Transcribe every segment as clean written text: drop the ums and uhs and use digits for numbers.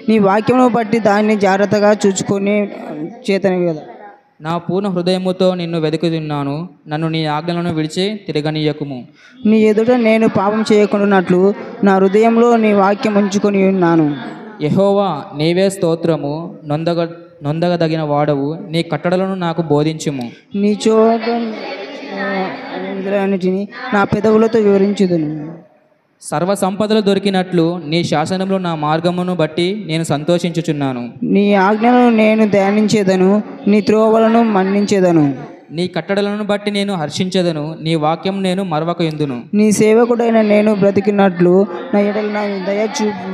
నీ వాక్యమును బట్టి దాన్ని జాగ్రత్తగా చూచుకొని చేతని కదా. నా పూర్ణ హృదయముతో నిన్ను వెతుకుతున్నాను, నన్ను నీ ఆజ్ఞలను విడిచి తిరగనీయకుము. నీ ఎదుట నేను పాపం చేయకుండానట్లు నా హృదయంలో నీ వాక్యం ఉంచుకొని ఉన్నాను. యెహోవా నీవే స్తోత్రము, నొందగదగిన వాడవు, నీ కట్టడలను నాకు బోధించుము. నీ చోట అన్నిటిని నా పెదవులతో వివరించుదును. సర్వ సంపదలు దొరికినట్లు నీ శాసనంలో నా మార్గమును బట్టి నేను సంతోషించుచున్నాను. నీ ఆజ్ఞలను నేను ధ్యానించేదను, నీ త్రోవలను మన్నించేదను. నీ కట్టడలను బట్టి నేను హర్షించదను, నీ వాక్యం నేను మరవక ఎందును. నీ సేవకుడైన నేను బ్రతికినట్లు నా ఎడల నా దయ చూపు.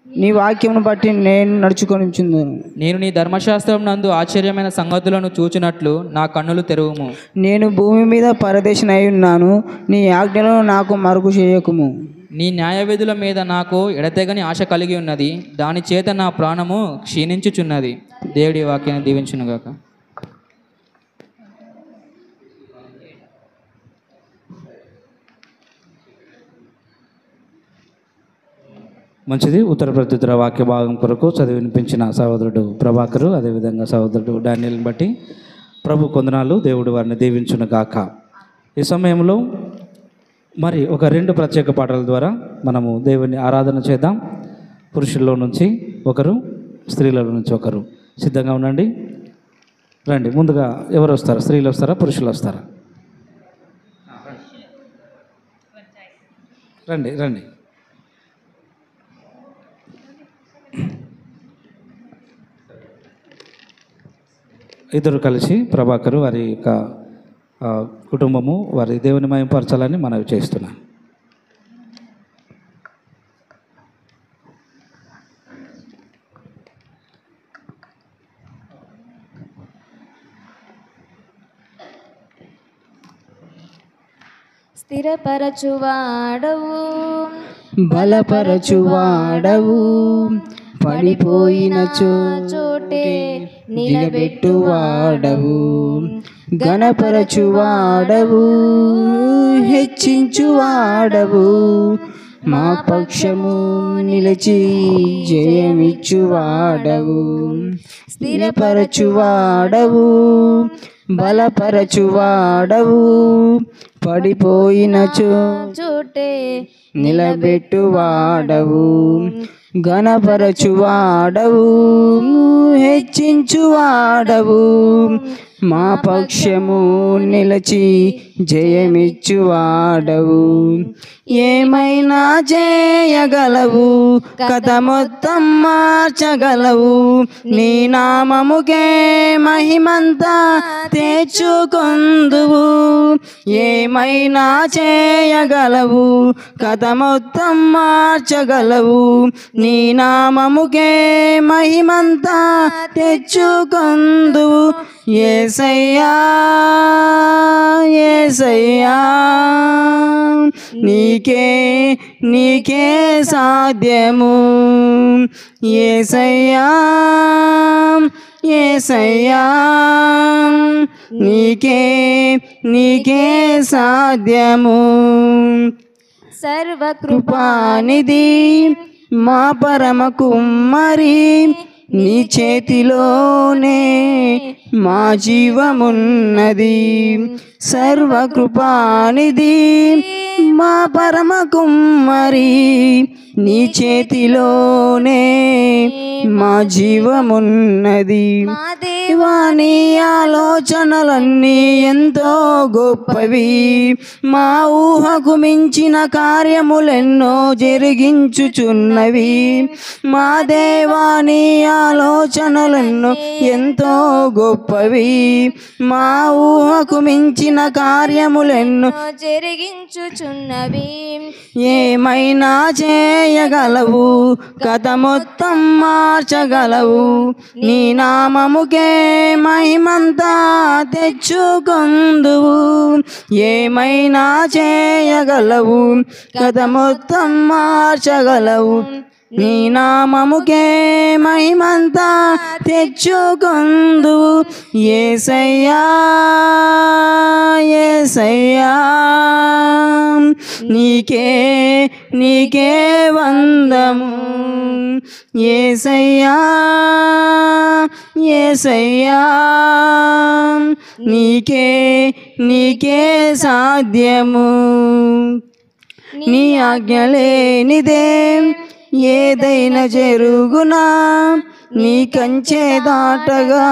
నీ వాక్యమును బట్టి నేను నడుచుకొనిచుందును. నేను నీ ధర్మశాస్త్రం నందు ఆశ్చర్యమైన సంగతులను చూచినట్లు నా కన్నులు తెరువుము. నేను భూమి మీద పరదేశినై ఉన్నాను, నీ ఆజ్ఞలను నాకు మరుగు చేయకుము. నీ న్యాయవిధుల మీద నాకు ఎడతెగని ఆశ కలిగి ఉన్నది, దాని చేత నా ప్రాణము క్షీణించుచున్నది. దేవుడి వాక్యాన్ని దీవించునుగాక. మంచిది. ఉత్తర ప్రత్యుత్తర వాక్య భాగం కొరకు చదివి వినిపించిన సహోదరుడు ప్రభాకరు, అదేవిధంగా సహోదరుడు డానియల్ని బట్టి ప్రభు కొందనాలు. దేవుడు వారిని దీవించును గాక. ఈ సమయంలో మరి ఒక 2 ప్రత్యేక పాటల ద్వారా మనము దేవుని ఆరాధన చేద్దాం. పురుషుల్లో నుంచి ఒకరు, స్త్రీల నుంచి ఒకరు. సిద్ధంగా ఉండండి. రండి. ముందుగా ఎవరు వస్తారా? స్త్రీలు వస్తారా, పురుషులు వస్తారా? రండి రండి. ఇద్దరు కలిసి ప్రభాకరు వారి యొక్క కుటుంబము వారి దేవుని మహిమపరచాలని మనవి చేస్తున్నాను. స్థిరపరచువాడవు, బలపరచువాడవు, పడిపోయిన చోటే నిలబెట్టువాడవు, ఘనపరచువాడవు, హెచ్చించువాడవు, మా పక్షము నిలిచి జయమిచ్చువాడవు, స్థిరపరచువాడవు, బలపరచువాడవు, పడిపోయిన చోటే నిలబెట్టువాడవు, ఘనపరచువాడవు, హెచ్చించువాడవు, మా పక్షము నిలిచి జయమిచ్చువాడవు. ఏమైనా చేయగలవు, కథ మొత్తం మార్చగలవు, నీ నామముకే మహిమంతా తెచ్చుకొందువు. ఏమైనా చేయగలవు, కథ మొత్తం మార్చగలవు, నీ నామముకే మహిమంతా తెచ్చుకొందువు. యేసయ్యా యేసయ్యా, నీకే సాధ్యము. యేసయ్యా యేసయ్యా, నీకే సాధ్యము. సర్వకృపానిధి మా పరమ కుమ్మరి, నీ చేతిలోనే మా జీవమున్నది. సర్వకృపానిధి మా పరమ కుమ్మరి, నీ చేతిలోనే మా జీవమున్నది. మా దేవాని ఆలోచనలన్నీ ఎంతో గొప్పవి, మా ఊహకు మించిన కార్యములెన్నో జరిగించుచున్నవి. మా దేవాని ఆలోచనలెన్నో ఎంతో గొప్పవి, మా ఊహకు మించిన కార్యములెన్నో జరిగించుచున్నవి. ఏమైనా చేయగలవు, కథ మొత్తం మార్చగలవు, నీ నామముకే మహిమంతా తెచ్చుకొందువు. ఏమైనా చేయగలవు, కథ మొత్తం మార్చగలవు, నీ నామముకే మహిమంతా తెచ్చుకొందువు యేసయ్యా యేసయ్యా నీకే వందము యేసయ్యా యేసయ్యా నీకే సాధ్యము నీ ఆజ్ఞ లేనిదే ఏదైనా జరుగునా నీ కంచె దాటగా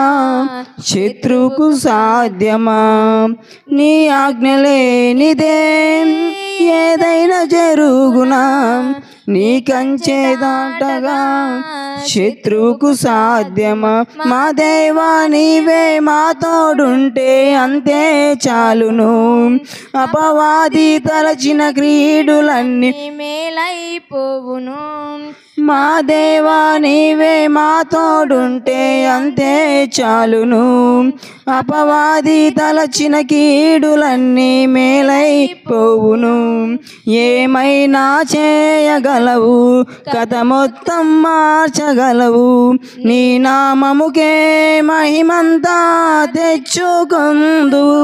శత్రువుకు సాధ్యమా నీ ఆజ్ఞ లేనిదే ఏదైనా జరుగునా నీ కంచె దాటగా శత్రువుకు సాధ్యమా మా దేవా నీవే మా తోడుంటే అంతే చాలును అపవాది తలచిన క్రీడులన్నీ మేలైపోవును మా దేవా నీవే మా తోడుంటే అంతే చాలును అపవాది తలచిన కీడులన్నీ మేలైపోవును ఏమైనా చేయగలవు కథ మొత్తం మార్చగలవు నీ నామముకే మహిమంతా తెచ్చుకొందువు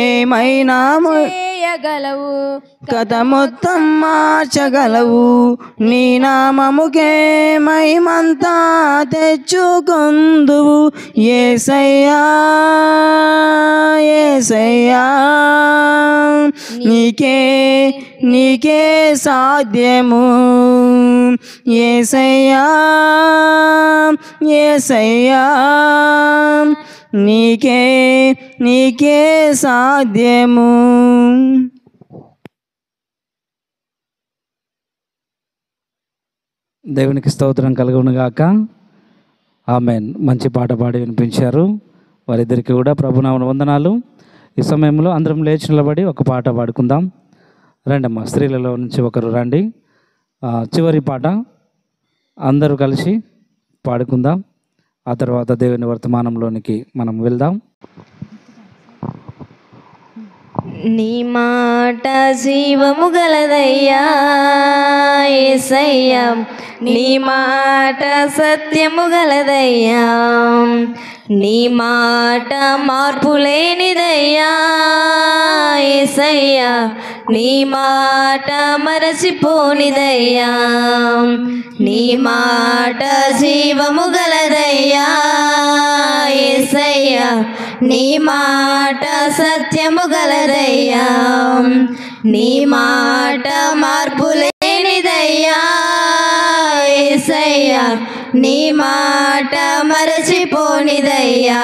ఏమైనా చేయగలవు కథ మొత్తం మార్చగలవు నీ నామముకే మహిమంతా తెచ్చుకొందువు యేసయ్యా యేసయ్యా నీకే సాధ్యము యేసయ్యా యేసయ్యా నీకే సాధ్యము. దేవునికి స్తోత్రం కలుగునుగాక. ఆమేన్. మంచి పాట పాడి వినిపించారు. వారిద్దరికి కూడా ప్రభునామమున వందనాలు. ఈ సమయంలో అందరం లేచి నిలబడి ఒక పాట పాడుకుందాం. రండమ్మా, స్త్రీలలో నుంచి ఒకరు రండి. చివరి పాట అందరూ కలిసి పాడుకుందాం. ఆ తర్వాత దేవుని వర్తమానంలోనికి మనం వెళ్దాం. నీ మాట జీవము గలదయ్యా యేసయ్యా, నీ మాట సత్యము గలదయ్యా, నీ మాట మార్పు లేనిదయ్యా యేసయ్యా, నీ మాట మరచిపోనిదయ్యా, నీ మాట జీవము గలదయ్యా యేసయ్యా, నీ మాట సత్యము గలదయ్యా, నీ మాట మార్పు లేనిదయ్యా యేసయ్యా, నీ మాట మరచిపోనిదయ్యా.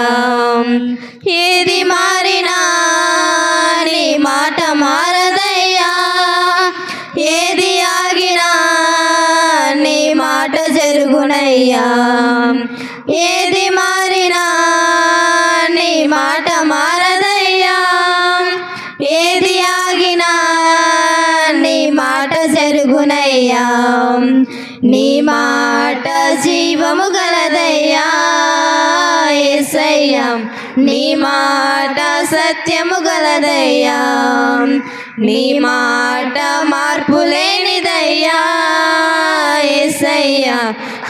ఏది మారినా నీ మాట మారదయ్యా, ఏది ఆగినా నీ మాట జరుగునయ్యా, ఏది మారినా నీ మాట మారదయ్యా, ఏది ఆగినా నీ మాట జరుగునయ్యా, నీ మాట జీవము గలదయ్యా యేసయ్యా, నీ మాట సత్యము గలదయ్యా, నీ మాట మార్పు లేనిదయ్యా యేసయ్యా,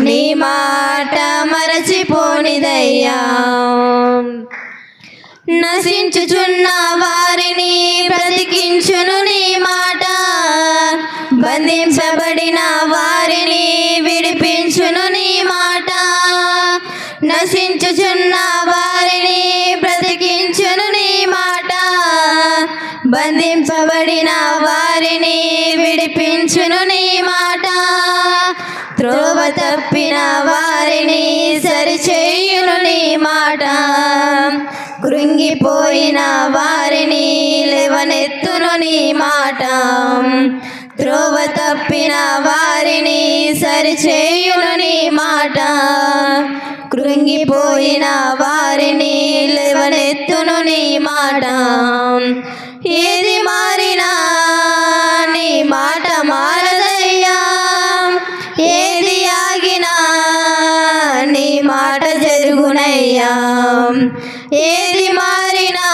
నీ మాట మరచిపోనిదయ్యా. నశించుచున్న వారిని బ్రతికించును నీ మాట, బంధించబడిన వారిని విడిపించును నీ మాట, నశించుచున్న వారిని బ్రతికించును నీ మాట, బంధించబడిన వారిని విడిపించును నీ మాట, త్రోవ తప్పిన వారిని సరిచేయును నీ మాట, కృంగిపోయిన వారిని లేవనెత్తును నీ మాట, త్రోవ తప్పిన వారిని సరిచేయును నీ మాట, కృంగిపోయిన వారిని లేవనెత్తును నీ మాట. ఏది మారినా నీ మాట మారదయ్యా, ఏది ఆగినా నీ మాట జరుగునయ్యా, ఏది మారినా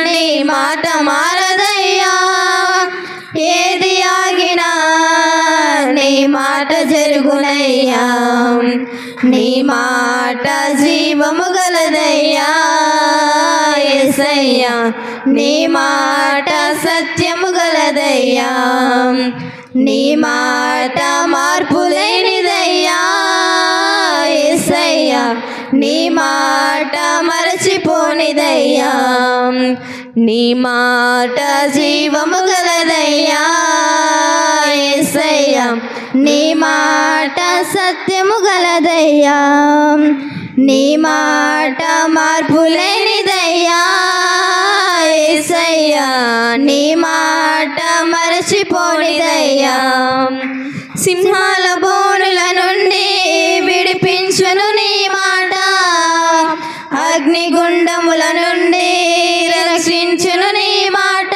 నీ మాట మారదయ్యా, ఏది ఆగినా నీ మాట గలదయ్యా నీ మాట జీవము గలదయ్యా యేసయ్యా నీ మాట సత్యము గలదయ్యా నీ మాట మార్పు లేనిదయ్యా యేసయ్యా నీ మాట మరచిపోనిదయ్యా నీ మాట జీవము గలదయ్యా యేసయ్యా నీ మాట సత్యము గలదయ్యా నీ మాట మార్పు లేనిదయ్యా యేసయ్యా నీ మాట మరచిపోనిదయ్యా సింహాల బోనుల నుండి విడిపించును నీ మాట అగ్నిగుండముల నుండి రక్షించును నీ మాట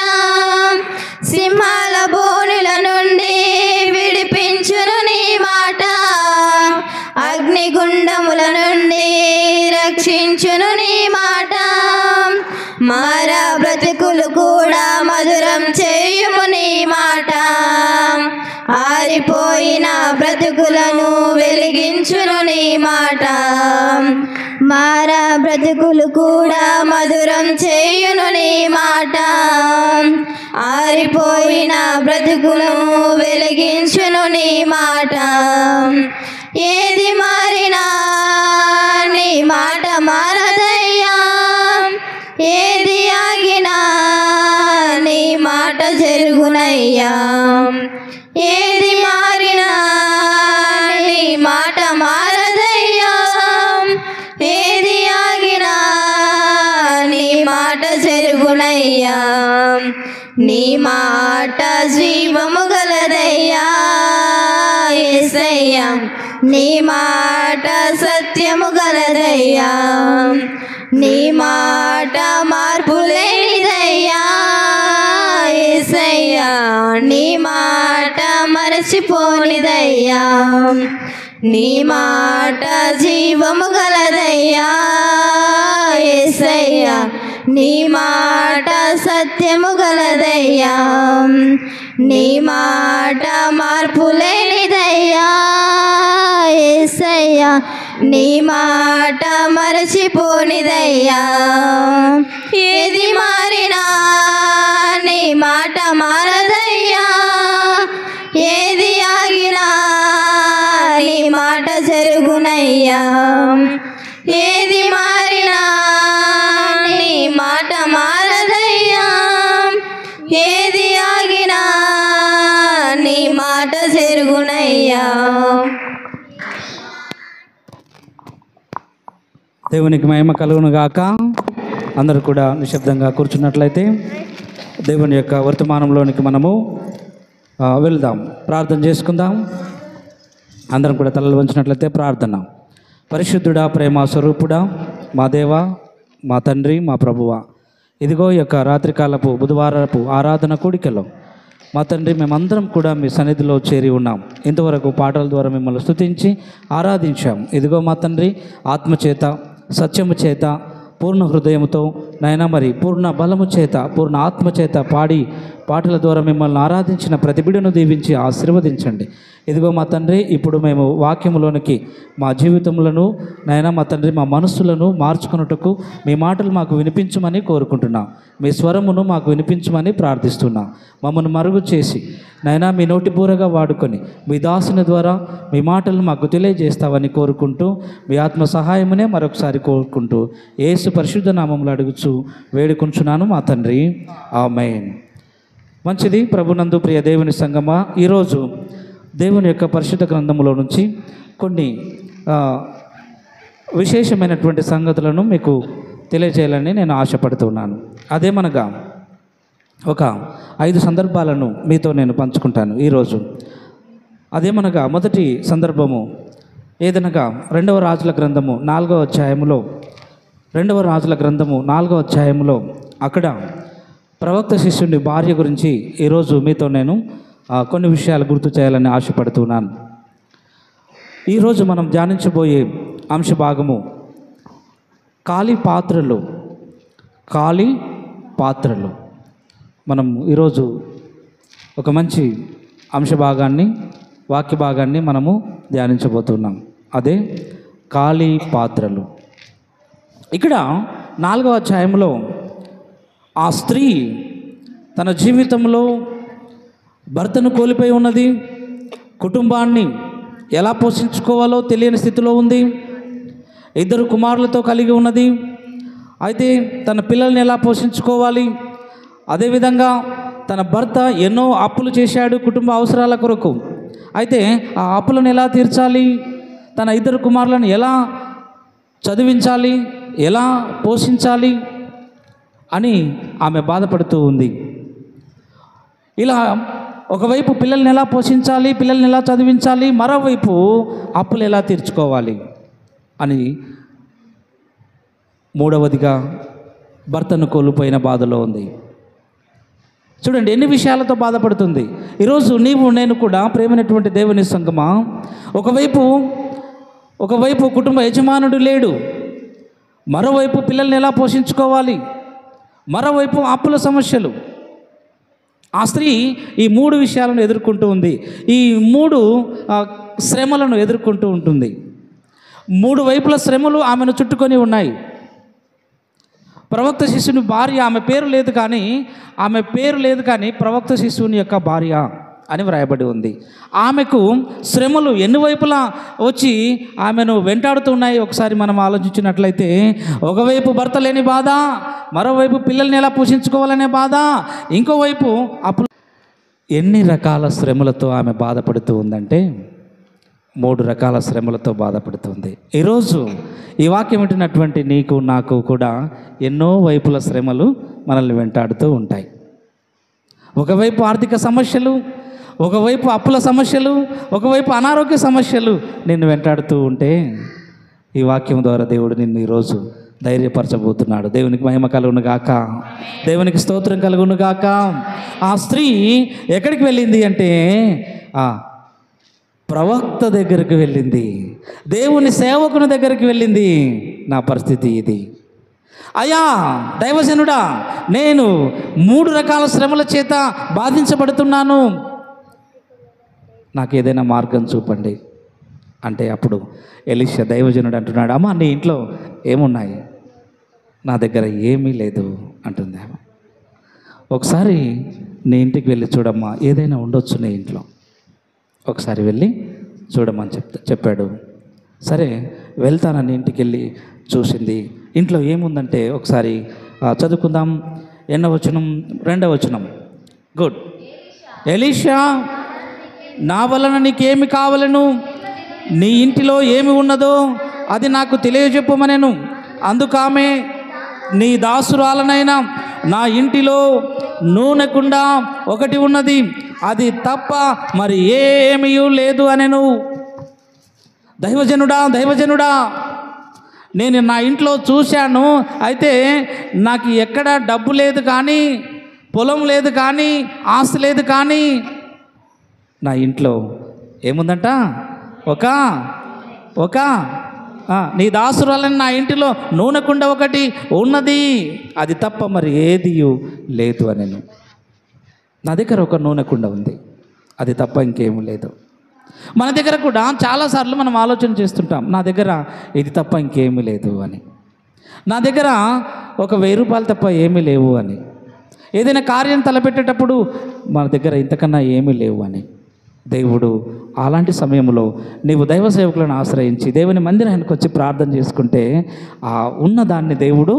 సింహాల బోనుల నుండి విడిపించును నీ మాట అగ్నిగుండముల నుండి రక్షించును నీ మాట మార బ్రతుకులు కూడా మధురం చేయుము నీ మాట ఆరిపోయిన బ్రతుకులను వెలిగించును నీ మాట మార బ్రతుకులు కూడా మధురం చేయును నీ మాట ఆరిపోయిన బ్రతుకులను వెలిగించును నీ మాట ఏది మారినా నీ మాట మారదయ్యా ఏది ఆగినా నీ మాట జరుగునయ్యా ఏది మారినా నీ మాట మారదయ్యా ఏది ఆగినా నీ మాట జరుగునయ్యా నీ మాట జీవము గలదయ్యా యేసయ్యా నీ మాట సత్యము గలదయ్యా నీ మాట మార్పు లేనిదయ్యా యేసయ్యా నీ మాట మరచిపోనిదయ్యా నీ మాట జీవము గలదయ్యా యేసయ్యా నీ మాట సత్యము గలదయ్యా నీ మాట మార్పు లేనిదయ్యా యేసయ్యా నీ మాట మరచిపోనిదయ్యా ఏది మారినా నీ మాట మారదయ్యా ఏది ఆగినా నీ మాట జరుగునయ్యా ఏది మారినా నీ మాట మారదయ్యా ఏది ఆగినా నీ మాట జరుగునయ్యా దేవునికి మహిమ కలుగును గాక. అందరూ కూడా నిశ్శబ్దంగా కూర్చున్నట్లయితే దేవుని యొక్క వర్తమానంలోనికి మనము వెళ్దాం, ప్రార్థన చేసుకుందాం. అందరం కూడా తలలు వంచినట్లయితే ప్రార్థన. పరిశుద్ధుడా, ప్రేమ స్వరూపుడా, మా దేవ, మా తండ్రి, మా ప్రభువా, ఇదిగో ఈ యొక్క రాత్రికాలపు బుధవారపు ఆరాధన కూడికలో మా తండ్రి మేమందరం కూడా మీ సన్నిధిలో చేరి ఉన్నాం. ఇంతవరకు పాటల ద్వారా మిమ్మల్ని స్తుతించి ఆరాధించాం. ఇదిగో మా తండ్రి, ఆత్మచేత సత్యము చేత పూర్ణ హృదయముతో నైనా మరి పూర్ణ బలము చేత పూర్ణ ఆత్మచేత పాడి పాటల ద్వారా మిమ్మల్ని ఆరాధించిన ప్రతి బిడ్డను దీవించి ఆశీర్వదించండి. ఇదిగో మా తండ్రి, ఇప్పుడు మేము వాక్యములోనికి మా జీవితములను నైనా మా తండ్రి మా మనస్సులను మార్చుకున్నట్టుకు మీ మాటలు మాకు వినిపించమని కోరుకుంటున్నాం. మీ స్వరమును మాకు వినిపించమని ప్రార్థిస్తున్నాం. మమ్మల్ని మరుగు చేసి నైనా మీ నోటి బూరగా వాడుకొని మీ దాసుని ద్వారా మీ మాటలు మాకు తెలియజేస్తావని కోరుకుంటూ మీ ఆత్మ సహాయమునే మరొకసారి కోరుకుంటూ యేసు పరిశుద్ధ నామములో అడుగుచు వేడుకుంటున్నాను మా తండ్రి, ఆమేన్. మంచిది. ప్రభునందు ప్రియ దేవుని సంగమా, ఈరోజు దేవుని యొక్క పరిశుద్ధ గ్రంథములో నుంచి కొన్ని విశేషమైనటువంటి సంగతులను మీకు తెలియజేయాలని నేను ఆశపడుతున్నాను. అదేమనగా ఒక 5 సందర్భాలను మీతో నేను పంచుకుంటాను ఈరోజు. అదేమనగా మొదటి సందర్భము ఏదనగా 2వ రాజుల గ్రంథము 4వ అధ్యాయములో 2వ రాజుల గ్రంథము 4వ అధ్యాయములో అక్కడ ప్రవక్త శిష్యుని భార్య గురించి ఈరోజు మీతో నేను కొన్ని విషయాలు గుర్తు చేయాలని ఆశపడుతున్నాను. ఈరోజు మనం ధ్యానించబోయే అంశభాగము ఖాళీ పాత్రలు. మనం ఈరోజు ఒక మంచి అంశభాగాన్ని వాక్య భాగాన్ని మనము ధ్యానించబోతున్నాం. అదే ఖాళీ పాత్రలు. ఇక్కడ 4వ అధ్యాయంలో ఆ స్త్రీ తన జీవితంలో భర్తను కోల్పోయి ఉన్నది, కుటుంబాన్ని ఎలా పోషించుకోవాలో తెలియని స్థితిలో ఉంది, 2 కుమారులతో కలిగి ఉన్నది. అయితే తన పిల్లల్ని ఎలా పోషించుకోవాలి, అదేవిధంగా తన భర్త ఎన్నో అప్పులు చేశాడు కుటుంబ అవసరాల కొరకు. అయితే ఆ అప్పులను ఎలా తీర్చాలి, తన 2 కుమారులను ఎలా చదివించాలి, ఎలా పోషించాలి అని ఆమె బాధపడుతూ ఉంది. ఇలా ఒకవైపు పిల్లల్ని ఎలా పోషించాలి, పిల్లల్ని ఎలా చదివించాలి, మరోవైపు అప్పులు ఎలా తీర్చుకోవాలి అని మూడవదిగా భర్తను కోల్పోయిన బాధలో ఉంది. చూడండి ఎన్ని విషయాలతో బాధపడుతుంది. ఈరోజు నీవు నేను కూడా ప్రేమైనటువంటి దేవుని సంగమా, ఒకవైపు కుటుంబ యజమానుడు లేడు, మరోవైపు పిల్లల్ని ఎలా పోషించుకోవాలి, మరోవైపు అప్పుల సమస్యలు. ఆ స్త్రీ ఈ 3 విషయాలను ఎదుర్కొంటూ ఉంది. ఈ 3 శ్రమలను ఎదుర్కొంటూ ఉంటుంది. 3 వైపుల శ్రమలు ఆమెను చుట్టుకొని ఉన్నాయి. ప్రవక్త శిష్యుని భార్య, ఆమె పేరు లేదు కానీ ప్రవక్త శిష్యుని యొక్క భార్య అని వ్రాయబడి ఉంది. ఆమెకు శ్రమలు ఎన్ని వైపులా వచ్చి ఆమెను వెంటాడుతున్నాయి ఒకసారి మనం ఆలోచించినట్లయితే, ఒకవైపు భర్త లేని బాధ, మరోవైపు పిల్లల్ని ఎలా పోషించుకోవాలనే బాధ, ఇంకోవైపు అప్పుడు ఎన్ని రకాల శ్రమలతో ఆమె బాధపడుతూ ఉందంటే 3 రకాల శ్రమలతో బాధపడుతుంది. ఈరోజు ఈ వాక్యం వింటున్నటువంటి నీకు నాకు కూడా ఎన్నో వైపుల శ్రమలు మనల్ని వెంటాడుతూ ఉంటాయి. ఒకవైపు ఆర్థిక సమస్యలు, ఒకవైపు అప్పుల సమస్యలు, ఒకవైపు అనారోగ్య సమస్యలు నిన్ను వెంటాడుతూ ఉంటే ఈ వాక్యం ద్వారా దేవుడు నిన్ను ఈరోజు ధైర్యపరచబోతున్నాడు. దేవునికి మహిమ కలుగును గాక, దేవునికి స్తోత్రం కలుగును గాక. ఆ స్త్రీ ఎక్కడికి వెళ్ళింది అంటే ప్రవక్త దగ్గరికి వెళ్ళింది, దేవుని సేవకుని దగ్గరికి వెళ్ళింది. నా పరిస్థితి ఇది, అయ్యా దైవజనుడా, నేను 3 రకాల శ్రమల చేత బాధించబడుతున్నాను, నాకు ఏదైనా మార్గం చూపండి అంటే అప్పుడు ఎలీషా దైవజనుడు అంటున్నాడు, అమ్మా నీ ఇంట్లో ఏమున్నాయి, నా దగ్గర ఏమీ లేదు అంటుంది ఆమె. ఒకసారి నీ ఇంటికి వెళ్ళి చూడమ్మా, ఏదైనా ఉండొచ్చు నీ ఇంట్లో, ఒకసారి వెళ్ళి చూడమని చెప్పాడు. సరే వెళ్తానని ఇంటికి వెళ్ళి చూసింది. ఇంట్లో ఏముందంటే ఒకసారి చదువుకుందాం. 8వ వచనం 2వ వచనం. గుడ్. ఎలీషా, నా వలన నీకేమి కావాలను, నీ ఇంటిలో ఏమి ఉన్నదో అది నాకు తెలియజెప్పమనెను. అందుకామె, నీ దాసురాలనైనా నా ఇంటిలో నూనె కుండ ఒకటి ఉన్నది, అది తప్ప మరి ఏమీ లేదు అనెను. దైవజనుడా, నేను నా ఇంట్లో చూశాను, అయితే నాకు ఎక్కడ డబ్బు లేదు కానీ, పొలం లేదు కానీ, ఆస్తి లేదు కానీ, నా ఇంట్లో ఏముందంట, ఒక నీ దాసురాలని నా ఇంటిలో నూనె కుండ ఒకటి ఉన్నది, అది తప్ప మరి ఏది లేదు అనెను. నా దగ్గర ఒక నూనె కుండ ఉంది, అది తప్ప ఇంకేమీ లేదు. మన దగ్గర కూడా చాలాసార్లు మనం ఆలోచన చేస్తుంటాం, నా దగ్గర ఇది తప్ప ఇంకేమీ లేదు అని, నా దగ్గర ఒక 1000 రూపాయలు తప్ప ఏమీ లేవు అని, ఏదైనా కార్యం తలపెట్టేటప్పుడు మన దగ్గర ఇంతకన్నా ఏమీ లేవు అని. దేవుడు అలాంటి సమయంలో నీవు దైవ సేవకులను ఆశ్రయించి దేవుని మందిరానికి వచ్చి ప్రార్థన చేసుకుంటే ఆ ఉన్నదాన్ని దేవుడు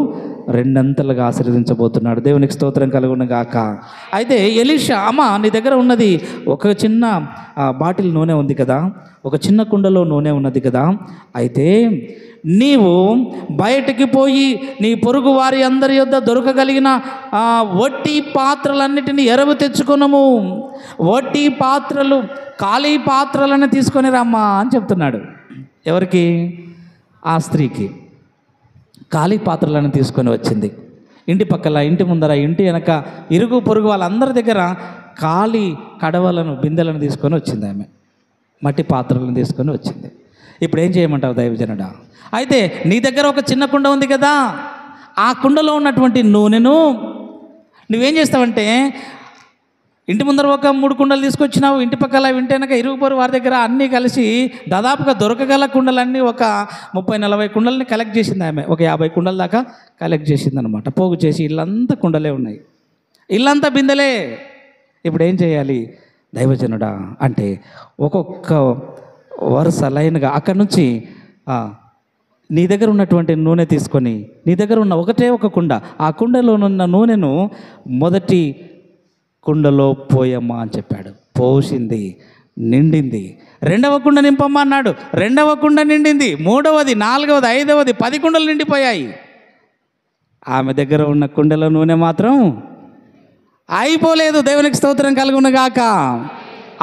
2 అంతలుగా ఆశీర్వదించబోతున్నాడు. దేవునికి స్తోత్రం కలుగును గాక. అయితే ఎలీషా, అమ్మ నీ దగ్గర ఉన్నది ఒక చిన్న బాటిల్ నూనె ఉంది కదా, ఒక చిన్న కుండలో నూనె ఉన్నది కదా, అయితే నీవు బయటికి పోయి నీ పొరుగు వారి అందరి యొద్ద దొరకగలిగిన వట్టి పాత్రలన్నిటినీ ఎరవు తెచ్చుకునము, వట్టి పాత్రలు ఖాళీ పాత్రలను తీసుకొని రమ్మా అని చెప్తున్నాడు. ఎవరికి? ఆ స్త్రీకి. ఖాళీ పాత్రలను తీసుకొని వచ్చింది. ఇంటి పక్కల, ఇంటి ముందర, ఇంటి వెనక, ఇరుగు పొరుగు వాళ్ళందరి దగ్గర ఖాళీ కడవలను, బిందెలను తీసుకొని వచ్చింది. ఆమె మట్టి పాత్రలను తీసుకొని వచ్చింది. ఇప్పుడు ఏం చేయమంటావు దైవజనుడా? అయితే నీ దగ్గర ఒక చిన్న కుండ ఉంది కదా, ఆ కుండలో ఉన్నటువంటి నూనెను నువ్వేం చేస్తావంటే ఇంటి ముందర ఒక 3 కుండలు తీసుకొచ్చినావు, ఇంటి పక్కల ఇంటెనక ఇరుగుపొరు వారి దగ్గర అన్నీ కలిసి దాదాపుగా దొరకగల కుండలన్నీ ఒక 30-40 కుండలని కలెక్ట్ చేసింది ఆమె. ఒక 50 కుండల దాకా కలెక్ట్ చేసింది అనమాట. పోగు చేసి ఇల్లంతా కుండలే ఉన్నాయి, ఇల్లంతా బిందెలే. ఇప్పుడు ఏం చేయాలి? దైవజనుడా అంటే ఒక్కొక్క వరుస లైన్గా అక్కడి నుంచి నీ దగ్గర ఉన్నటువంటి నూనె తీసుకొని, నీ దగ్గర ఉన్న ఒకటే ఒక కుండ, ఆ కుండలోనున్న నూనెను మొదటి కుండలో పోయమ్మా అని చెప్పాడు. పోసింది, నిండింది. 2వ కుండ నింపమ్మా అన్నాడు, 2వ కుండ నిండింది. 3వది, 4వది, 5వది, 10 కుండలు నిండిపోయాయి. ఆమె దగ్గర ఉన్న కుండలో నూనె మాత్రం అయిపోలేదు. దేవునికి స్తోత్రం కలుగునుగాక.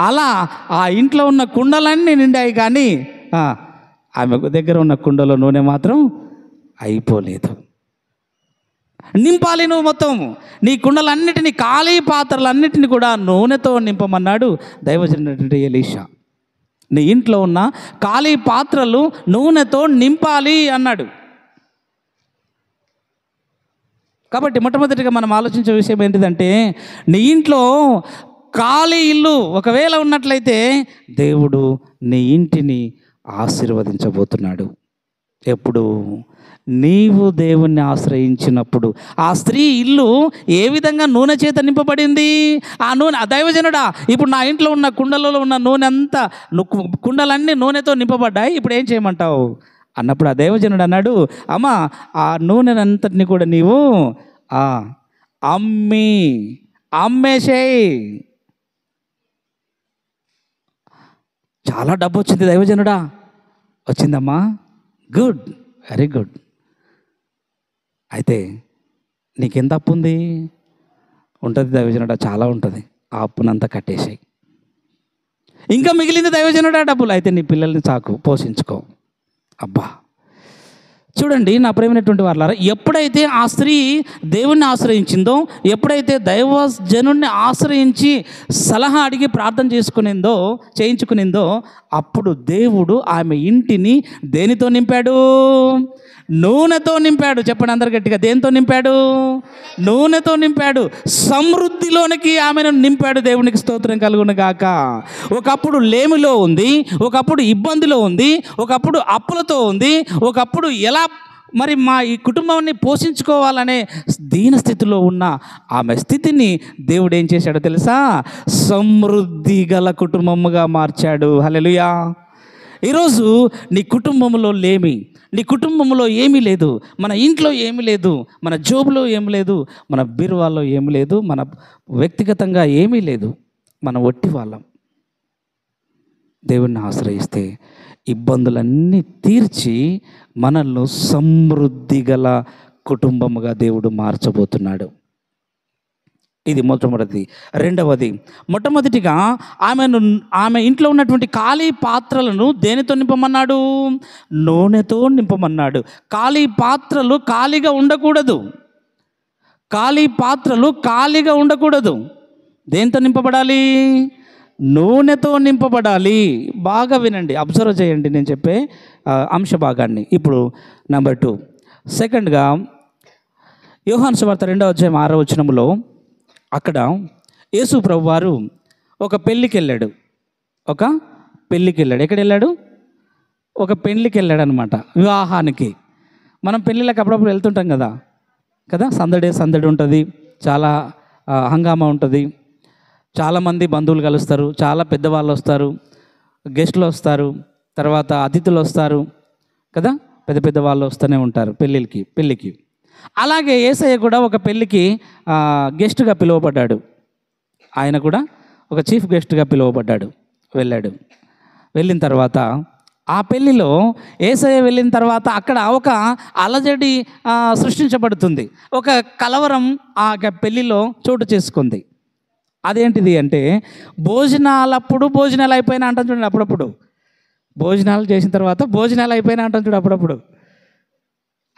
అలా ఆ ఇంట్లో ఉన్న కుండలన్నీ నిండాయి, కానీ ఆమె దగ్గర ఉన్న కుండలో నూనె మాత్రం అయిపోలేదు. నింపాలి నువ్వు మొత్తం. నీ కుండలన్నిటినీ, ఖాళీ పాత్రలన్నిటిని కూడా నూనెతో నింపమన్నాడు దైవజనుడు ఎలీషా. నీ ఇంట్లో ఉన్న ఖాళీ పాత్రలు నూనెతో నింపాలి అన్నాడు. కాబట్టి మొట్టమొదటిగా మనం ఆలోచించే విషయం ఏంటిదంటే, నీ ఇంట్లో ఖాళీ ఇల్లు ఒకవేళ ఉన్నట్లయితే దేవుడు నీ ఇంటిని ఆశీర్వదించబోతున్నాడు. ఎప్పుడు? నీవు దేవుణ్ణి ఆశ్రయించినప్పుడు. ఆ స్త్రీ ఇల్లు ఏ విధంగా నూనె చేత నింపబడింది? ఆ నూనె, ఆ దైవజనుడా, ఇప్పుడు నా ఇంట్లో ఉన్న కుండలలో ఉన్న నూనె అంతా, కుండలన్నీ నూనెతో నింపబడ్డాయి, ఇప్పుడు ఏం చేయమంటావు అన్నప్పుడు ఆ దైవజనుడు అన్నాడు, అమ్మా ఆ నూనెనంతటిని కూడా నీవు అమ్మేసేయి. చాలా డబ్బు వచ్చింది దైవజనుడా. వచ్చిందమ్మా, గుడ్, వెరీ గుడ్. అయితే నీకెంత అప్పు ఉంది? ఉంటుంది దైవజనుడా, చాలా ఉంటుంది. ఆ అప్పునంతా కట్టేసాయి. ఇంకా మిగిలింది దైవజనుడా డబ్బులు. అయితే నీ పిల్లల్ని చాకు, పోషించుకో. అబ్బా, చూడండి నా ప్రేమైనటువంటి వారలారా, ఎప్పుడైతే ఆ స్త్రీ దేవుణ్ణి ఆశ్రయించిందో, ఎప్పుడైతే దైవజనుడిని ఆశ్రయించి సలహా అడిగి ప్రార్థన చేయించుకునిందో, అప్పుడు దేవుడు ఆమె ఇంటిని దేనితో నింపాడు? నూనెతో నింపాడు. చెప్పండి అందరు గట్టిగా, దేనితో నింపాడు? నూనెతో నింపాడు. సమృద్ధిలోనికి ఆమెను నింపాడు. దేవునికి స్తోత్రం కలుగును గాక. ఒకప్పుడు లేమిలో ఉంది, ఒకప్పుడు ఇబ్బందిలో ఉంది, ఒకప్పుడు అప్పులతో ఉంది, ఒకప్పుడు ఎలా మరి మా ఈ కుటుంబాన్ని పోషించుకోవాలనే దీన స్థితిలో ఉన్న ఆమె స్థితిని దేవుడు ఏం చేశాడో తెలుసా? సమృద్ధి గల కుటుంబముగా మార్చాడు. హల్లెలూయా. ఈరోజు నీ కుటుంబంలో లేమి, నీ కుటుంబంలో ఏమీ లేదు, మన ఇంట్లో ఏమీ లేదు, మన జోబులో ఏమీ లేదు, మన బీరువాలో ఏమీ లేదు, మన వ్యక్తిగతంగా ఏమీ లేదు, మన ఒట్టి వాళ్ళం. దేవుణ్ణి ఆశ్రయిస్తే ఇబ్బందులన్నీ తీర్చి మనల్ని సమృద్ధి గల కుటుంబముగా దేవుడు మార్చబోతున్నాడు. ఇది మొట్టమొదటిది. రెండవది, మొట్టమొదటిగా ఆమె ఇంట్లో ఉన్నటువంటి ఖాళీ పాత్రలను దేనితో నింపమన్నాడు? నూనెతో నింపమన్నాడు. ఖాళీ పాత్రలు ఖాళీగా ఉండకూడదు. ఖాళీ పాత్రలు ఖాళీగా ఉండకూడదు. దేనితో నింపబడాలి? నూనెతో నింపబడాలి. బాగా వినండి, అబ్జర్వ్ చేయండి నేను చెప్పే అంశ భాగాన్ని. ఇప్పుడు నెంబర్ 2, సెకండ్గా యోహాను సువార్త 2వ అధ్యాయం 6వ వచనంలో అక్కడ యేసు ప్రభు వారు ఒక పెళ్ళికి వెళ్ళాడు. ఎక్కడ వెళ్ళాడు? ఒక పెళ్ళికి వెళ్ళాడు అనమాట, వివాహానికి. మనం పెళ్ళిళ్ళకి అప్పుడప్పుడు వెళ్తుంటాం కదా, సందడి ఉంటుంది, చాలా హంగామా ఉంటుంది, చాలామంది బంధువులు కలుస్తారు, చాలా పెద్దవాళ్ళు వస్తారు, గెస్టులు వస్తారు, తర్వాత అతిథులు వస్తారు కదా, పెద్ద వాళ్ళు వస్తూనే ఉంటారు పెళ్ళికి. అలాగే యేసయ్య కూడా ఒక పెళ్ళికి గెస్ట్గా పిలువబడ్డాడు. ఆయన కూడా ఒక చీఫ్ గెస్ట్గా పిలువబడ్డాడు. వెళ్ళిన తర్వాత ఆ పెళ్ళిలో యేసయ్య వెళ్ళిన తర్వాత అక్కడ ఒక అలజడి సృష్టించబడుతుంది. ఒక కలవరం ఆ పెళ్ళిలో చోటు చేసుకుంది. అదేంటిది అంటే, భోజనాలు అయిపోయినా అంటాం చూడండి. అప్పుడప్పుడు భోజనాలు చేసిన తర్వాత భోజనాలు అయిపోయినా అంటాం చూడు.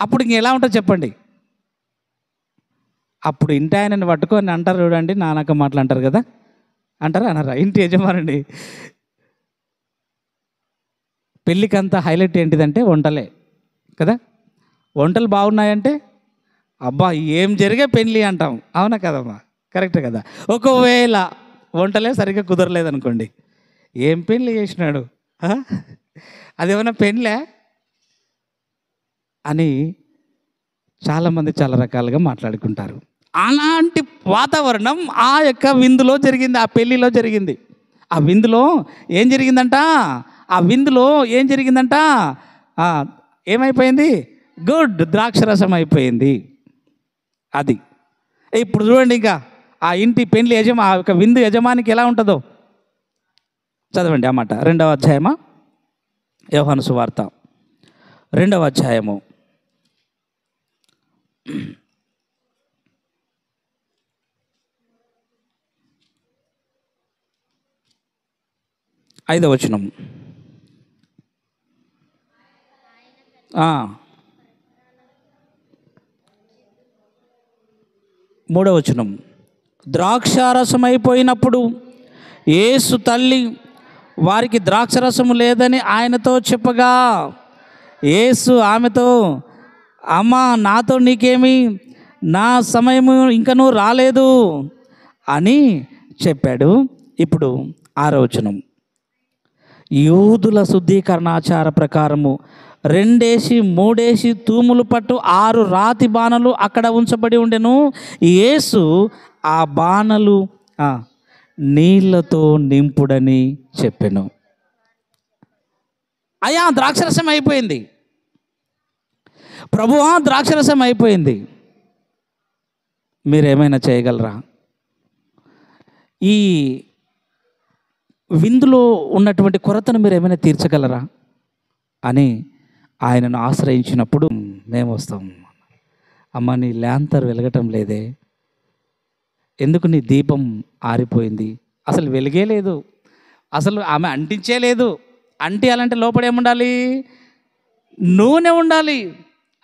అప్పుడు ఇంక ఎలా ఉంటుంది చెప్పండి? అప్పుడు ఇంటి ఆయనని పట్టుకొని అంటారు చూడండి, నానక మాటలు అంటారు కదా, అనరా ఇంటి యజమానండి. పెళ్ళికంతా హైలైట్ ఏంటిదంటే వంటలే కదా. వంటలు బాగున్నాయంటే అబ్బా ఏం జరిగే పెళ్ళి అంటాం. అవునా కదమ్మా? కరెక్టే కదా. ఒకవేళ వంటలే సరిగ్గా కుదరలేదనుకోండి, ఏం పెళ్ళి చేసినాడు, అదేమన్నా పెళ్ళే అని చాలామంది చాలా రకాలుగా మాట్లాడుకుంటారు. అలాంటి వాతావరణం ఆ యొక్క విందులో జరిగింది, ఆ పెళ్ళిలో జరిగింది. ఆ విందులో ఏం జరిగిందంట, ఏమైపోయింది? గుడ్, ద్రాక్షరసం అయిపోయింది. అది ఇప్పుడు చూడండి, ఇంకా ఆ ఇంటి పెళ్లి ఆ యొక్క విందు యజమానికి ఎలా ఉంటుందో చదవండి ఆ మాట. 2వ అధ్యాయమా, యోహాను సువార్త 2వ అధ్యాయము 5వ వచనం. 3వ వచనం. ద్రాక్షారసం అయిపోయినప్పుడు యేసు తల్లి వారికి ద్రాక్షరసము లేదని ఆయనతో చెప్పగా, యేసు ఆమెతో, అమ్మా, నాతో నీకేమి, నా సమయము ఇంకనూ రాలేదు అని చెప్పాడు. ఇప్పుడు 6వ వచనం. యూదుల శుద్ధీకరణాచార ప్రకారము 2-3 తూములు పట్టు 6 రాతి బాణలు అక్కడ ఉంచబడి ఉండెను. యేసు ఆ బాణలు నీళ్లతో నింపుడని చెప్పెను. అయ్యా, ద్రాక్షరసం అయిపోయింది ప్రభువా, ద్రాక్షరసం అయిపోయింది. మీరేమైనా చేయగలరా? ఈ విందులో ఉన్నటువంటి కొరతను మీరు ఏమైనా తీర్చగలరా అని ఆయనను ఆశ్రయించినప్పుడు, మేము వస్తాం. అమ్మ, నీ ల్యాంతర్ వెలగటం లేదే, ఎందుకు నీ దీపం ఆరిపోయింది? అసలు వెలిగే లేదు, అసలు ఆమె అంటించే లేదు. అంటియాలంటే లోపల ఏముండాలి? నూనె ఉండాలి.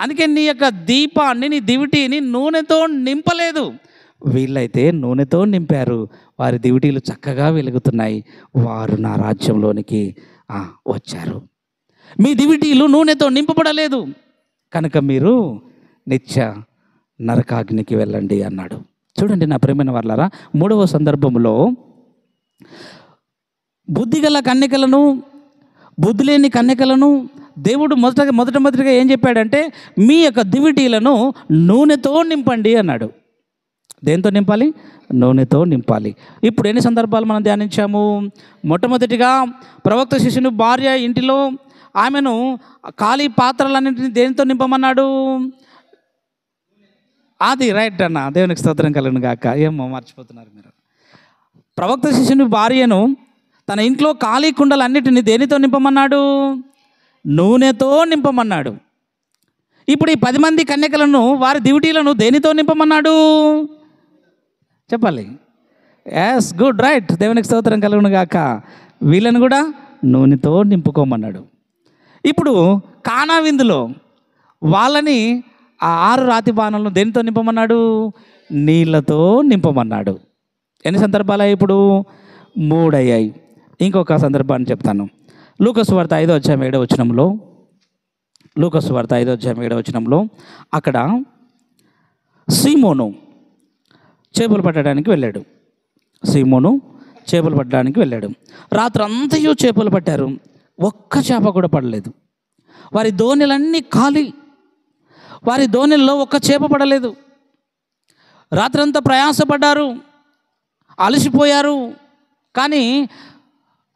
అందుకే నీ యొక్క దీపాన్ని, నీ దివిటీని నూనెతో నింపలేదు. వీళ్ళైతే నూనెతో నింపారు, వారి దివిటీలు చక్కగా వెలుగుతున్నాయి, వారు నా రాజ్యంలోనికి వచ్చారు. మీ దివిటీలు నూనెతో నింపబడలేదు కనుక మీరు నిత్య నరకాగ్నికి వెళ్ళండి అన్నాడు. చూడండి నా ప్రియమైన వాళ్ళారా, 3వ సందర్భంలో బుద్ధిగల కన్యకలను, బుద్ధి లేని కన్యకలను దేవుడు మొదటగా ఏం చెప్పాడంటే, మీ యొక్క దివిటీలను నూనెతో నింపండి అన్నాడు. దేంతో నింపాలి? నూనెతో నింపాలి. ఇప్పుడు ఎన్ని సందర్భాలు మనం ధ్యానించాము? మొట్టమొదటిగా ప్రవక్త శిష్యుని భార్య ఇంటిలో ఆమెను ఖాళీ పాత్రలన్నింటినీ దేనితో నింపమన్నాడు? అది రైట్ అన్న, దేవునికి స్తోత్రం కలుగును గాక. ఏమో మర్చిపోతున్నారు మీరు. ప్రవక్త శిష్యుని భార్యను తన ఇంట్లో ఖాళీ కుండలన్నిటిని దేనితో నింపమన్నాడు? నూనెతో నింపమన్నాడు. ఇప్పుడు ఈ 10 మంది కన్యకలను, వారి దివిటీలను దేనితో నింపమన్నాడు? చెప్పాలి. ఎస్, గుడ్, రైట్, దేవునికి స్తోత్రం కలుగును గాక. వీళ్ళను కూడా నూనెతో నింపుకోమన్నాడు. ఇప్పుడు కానా విందులో వాళ్ళని ఆ 6 రాతి బాణలను దేనితో నింపమన్నాడు? నీళ్ళతో నింపమన్నాడు. ఎన్ని సందర్భాలు ఇప్పుడు? 3 అయ్యాయి. ఇంకొక సందర్భాన్ని చెప్తాను. లూకాసు వార్త 5వ అధ్యాయం 7వ వచనంలో, లూకాసు వార్త 5వ అధ్యాయం 7వ వచనంలో అక్కడ సీమోను చేపలు పట్టడానికి వెళ్ళాడు. సీమోను చేపలు పట్టడానికి వెళ్ళాడు. రాత్రి అంతయు చేపలు పట్టారు, ఒక్క చేప కూడా పడలేదు. వారి దోణిలన్నీ ఖాళీ, వారి దోణిల్లో ఒక్క చేప పడలేదు. రాత్రంతా ప్రయాసపడ్డారు, అలసిపోయారు, కానీ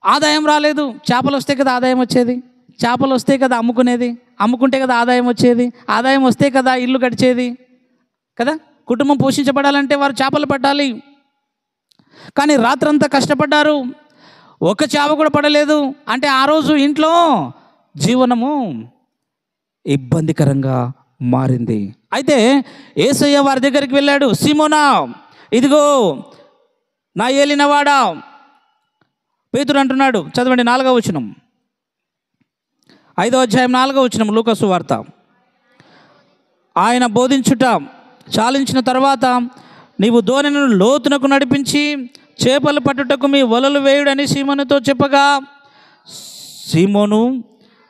ఆదాయం రాలేదు. చేపలు వస్తే కదా ఆదాయం వచ్చేది, చేపలు వస్తే కదా అమ్ముకునేది, అమ్ముకుంటే కదా ఆదాయం వచ్చేది, ఆదాయం వస్తే కదా ఇల్లు గడిచేది కదా. కుటుంబం పోషించబడాలంటే వారు చేపలు పట్టాలి. కానీ రాత్రంతా కష్టపడ్డారు, ఒక్క చేప కూడా పడలేదు. అంటే ఆ రోజు ఇంట్లో జీవనము ఇబ్బందికరంగా మారింది. అయితే యేసయ్య వారి దగ్గరికి వెళ్ళాడు. సీమోనా, ఇదిగో నా ఏలినవాడా, పేతురు అంటున్నాడు. చదవండి 4వ వచనం, 5వ అధ్యాయం 4వ వచనం లూకాసు వార్త. ఆయన బోధించుట చాలించిన తర్వాత, నీవు దోణిని లోతునకు నడిపించి చేపలు పట్టుటకు మీ వలలు వేయుడని సీమోనుతో చెప్పగా, సీమోను,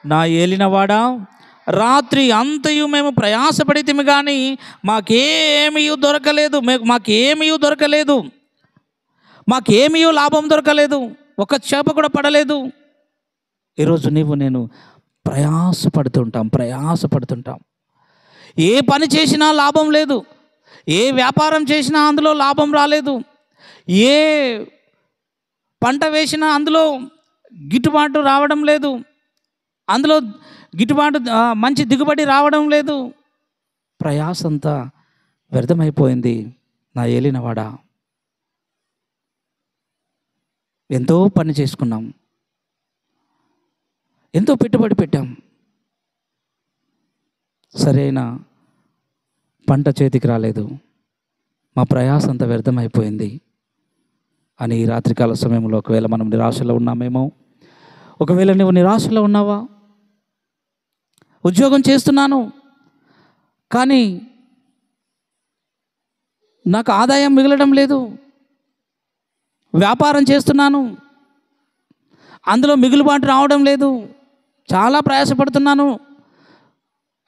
నా ఏలినవాడా, రాత్రి అంతయు మేము ప్రయాసపడితిమి కానీ మాకేమీ దొరకలేదు. మాకేమీ లాభం దొరకలేదు, ఒక చేప కూడా పడలేదు. ఈరోజు నేను ప్రయాసపడుతుంటాం. ఏ పని చేసినా లాభం లేదు, ఏ వ్యాపారం చేసినా అందులో లాభం రాలేదు, ఏ పంట వేసినా అందులో గిట్టుబాటు రావడం లేదు, అందులో మంచి దిగుబడి రావడం లేదు. ప్రయాసంతా వ్యర్థమైపోయింది. నా ఏలినవాడా, ఎంతో పని చేసుకున్నాం, ఎంతో పెట్టుబడి పెట్టాం, సరైన పంట చేతికి రాలేదు, మా ప్రయాస అంతా వ్యర్థమైపోయింది అని ఈ రాత్రికాల సమయంలో ఒకవేళ మనం నిరాశలో ఉన్నామేమో. ఒకవేళ నువ్వు నిరాశలో ఉన్నావా? ఉద్యోగం చేస్తున్నాను కానీ నాకు ఆదాయం మిగలడం లేదు, వ్యాపారం చేస్తున్నాను అందులో మిగులుబాటు రావడం లేదు, చాలా ప్రయాసపడుతున్నాను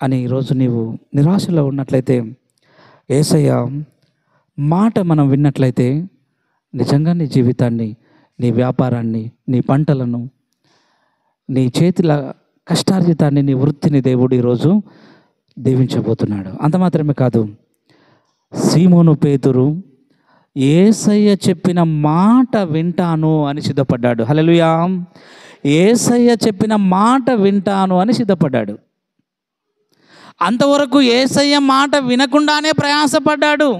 అని ఈరోజు నీవు నిరాశలో ఉన్నట్లయితే, యేసయ్య మాట మనం విన్నట్లయితే నిజంగా నీ జీవితాన్ని, నీ వ్యాపారాన్ని, నీ పంటలను, నీ చేతుల కష్టార్జితాన్ని, నీ వృత్తిని దేవుడు ఈరోజు దీవించబోతున్నాడు. అంత మాత్రమే కాదు, సీమోను పేతురు యేసయ్య చెప్పిన మాట వింటాను అని సిద్ధపడ్డాడు. హల్లెలూయా! యేసయ్య చెప్పిన మాట వింటాను అని సిద్ధపడ్డాడు. అంతవరకు యేసయ్య మాట వినకుండానే ప్రయాసపడ్డాడు.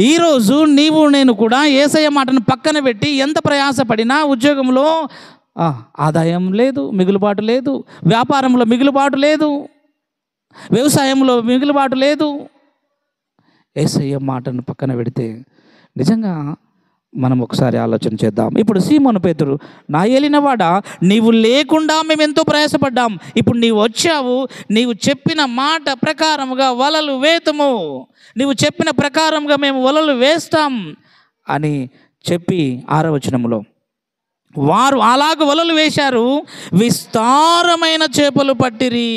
ఈరోజు నీవు నేను కూడా యేసయ్య మాటను పక్కన పెట్టి ఎంత ప్రయాసపడినా ఉద్యోగంలో ఆదాయం లేదు, మిగులుబాటు లేదు, వ్యాపారంలో మిగులుబాటు లేదు, వ్యవసాయంలో మిగులుబాటు లేదు. యేసయ్య మాటను పక్కన పెడితే నిజంగా మనం ఒకసారి ఆలోచన చేద్దాం. ఇప్పుడు సీమోను పేతురు, నా ఏలినవాడా, నీవు లేకుండా మేము ఎంతో ప్రయాసపడ్డాం, ఇప్పుడు నీవు వచ్చావు, నీవు చెప్పిన మాట ప్రకారముగా వలలు వేతుము, నీవు చెప్పిన ప్రకారంగా మేము వలలు వేస్తాం అని చెప్పి 6వ వచనములో వారు అలాగ వలలు వేశారు, విస్తారమైన చేపలు పట్టిరి.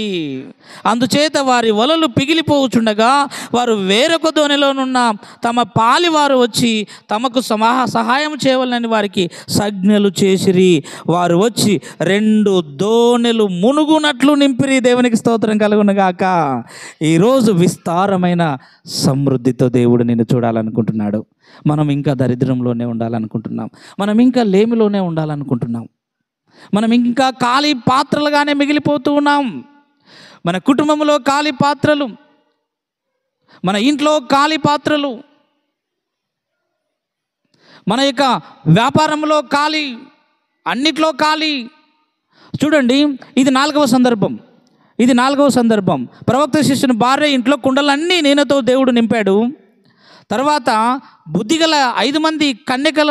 అందుచేత వారి వలలు పిగిలిపోచుండగా వారు వేరొక దోణిలోనున్న తమ పాలివారు వచ్చి తమకు సహాయం చేయవాలని వారికి సంజ్ఞలు చేసిరి. వారు వచ్చి 2 దోణెలు మునుగునట్లు నింపిరి. దేవునికి స్తోత్రం కలుగునుగాక. ఈరోజు విస్తారమైన సమృద్ధితో దేవుడు నిన్ను చూడాలనుకుంటున్నాడు. మనం ఇంకా దరిద్రంలోనే ఉండాలనుకుంటున్నాం, మనం ఇంకా లేమిలోనే ఉండాలనుకుంటున్నాం, మనం ఇంకా ఖాళీ పాత్రలుగానే మిగిలిపోతూ ఉన్నాం. మన కుటుంబంలో ఖాళీ పాత్రలు, మన ఇంట్లో ఖాళీ పాత్రలు, మన యొక్క వ్యాపారంలో ఖాళీ, అన్నిట్లో ఖాళీ. చూడండి, ఇది 4వ సందర్భం. ప్రవక్త శిష్యుని భార్య ఇంట్లో కుండలన్నీ నూనెతో దేవుడు నింపాడు. తర్వాత బుద్ధిగల 5 మంది కన్యకల